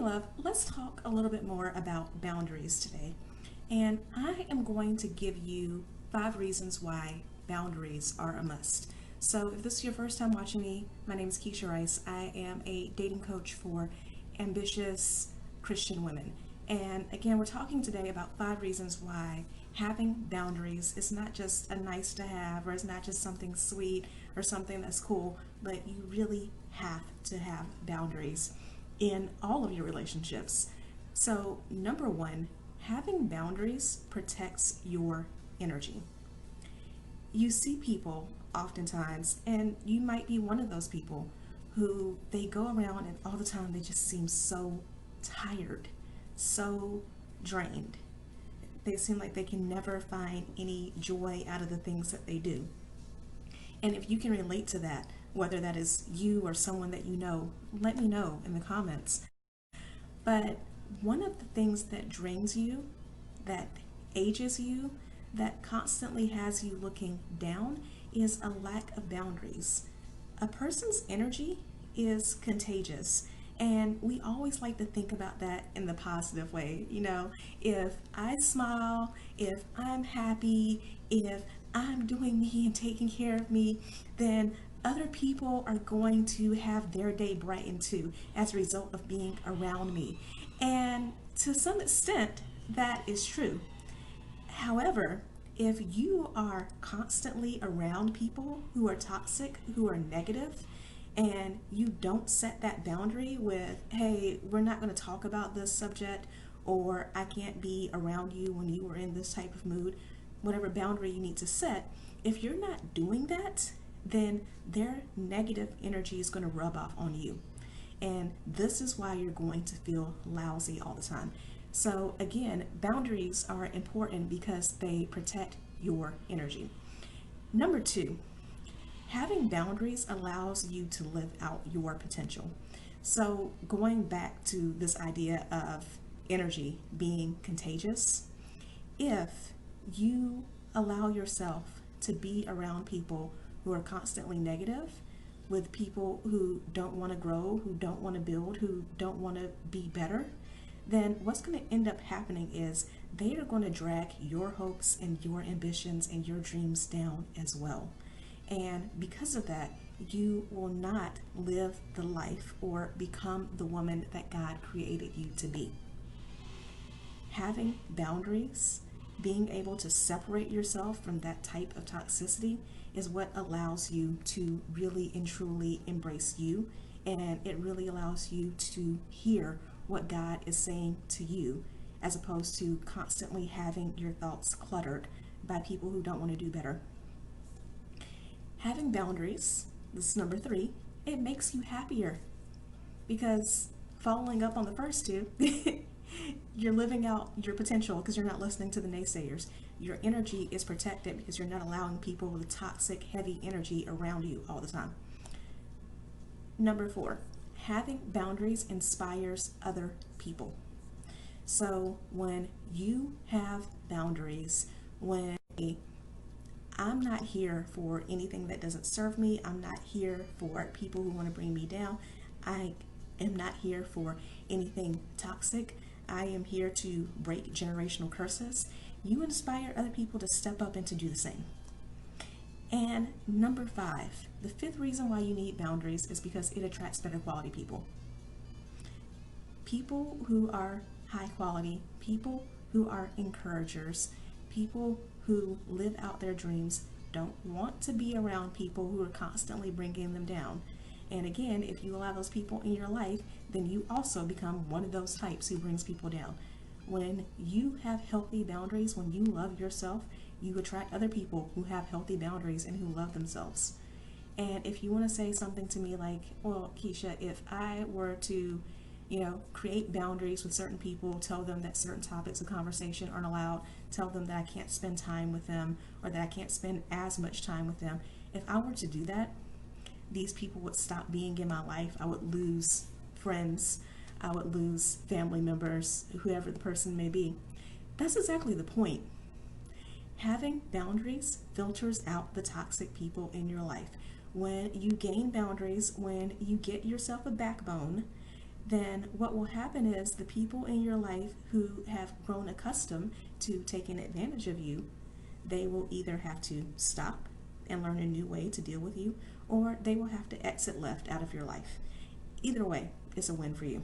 love, let's talk a little bit more about boundaries today. And I am going to give you 5 reasons why boundaries are a must. So, if this is your first time watching me, my name is Keisha Rice. I am a dating coach for ambitious Christian women. And again, we're talking today about 5 reasons why having boundaries is not just a nice to have, or it's not just something sweet or something that's cool, but you really have to have boundaries in all of your relationships. So, number one, having boundaries protects your energy. You see people oftentimes, and you might be one of those people who they go around and all the time they just seem so tired, so drained. They seem like they can never find any joy out of the things that they do. And if you can relate to that, whether that is you or someone that you know, let me know in the comments. But one of the things that drains you, that ages you, that constantly has you looking down is a lack of boundaries. A person's energy is contagious. And we always like to think about that in the positive way. If I smile, if I'm happy, if I'm doing me and taking care of me, then other people are going to have their day brightened too as a result of being around me. And to some extent, that is true. However, if you are constantly around people who are toxic, who are negative, and you don't set that boundary with, hey, we're not going to talk about this subject, or I can't be around you when you are in this type of mood, whatever boundary you need to set, if you're not doing that, then their negative energy is going to rub off on you. And this is why you're going to feel lousy all the time. So again, boundaries are important because they protect your energy. Number two, having boundaries allows you to live out your potential. So going back to this idea of energy being contagious, if you allow yourself to be around people who are constantly negative, with people who don't want to grow, who don't want to build, who don't want to be better, then what's going to end up happening is they are going to drag your hopes and your ambitions and your dreams down as well. And because of that, you will not live the life or become the woman that God created you to be. Having boundaries, being able to separate yourself from that type of toxicity is what allows you to really and truly embrace you, and it really allows you to hear what God is saying to you, as opposed to constantly having your thoughts cluttered by people who don't want to do better. Having boundaries, this is number three, it makes you happier, because following up on the first two, you're living out your potential because you're not listening to the naysayers. Your energy is protected because you're not allowing people with toxic, heavy energy around you all the time. Number four, having boundaries inspires other people. So when you have boundaries, when I'm not here for anything that doesn't serve me, I'm not here for people who want to bring me down, I am not here for anything toxic, I am here to break generational curses, you inspire other people to step up and to do the same. And number five, the fifth reason why you need boundaries is because it attracts better quality people. People who are high quality, people who are encouragers, people who live out their dreams don't want to be around people who are constantly bringing them down. And again, if you allow those people in your life, then you also become one of those types who brings people down. When you have healthy boundaries, when you love yourself, you attract other people who have healthy boundaries and who love themselves. And if you want to say something to me like, well, Keisha, if I were to, create boundaries with certain people, tell them that certain topics of conversation aren't allowed, tell them that I can't spend time with them or that I can't spend as much time with them. If I were to do that, these people would stop being in my life. I would lose friends. I would lose family members, whoever the person may be. That's exactly the point. Having boundaries filters out the toxic people in your life. When you gain boundaries, when you get yourself a backbone, then what will happen is the people in your life who have grown accustomed to taking advantage of you, they will either have to stop and learn a new way to deal with you, or they will have to exit left out of your life. Either way, it's a win for you.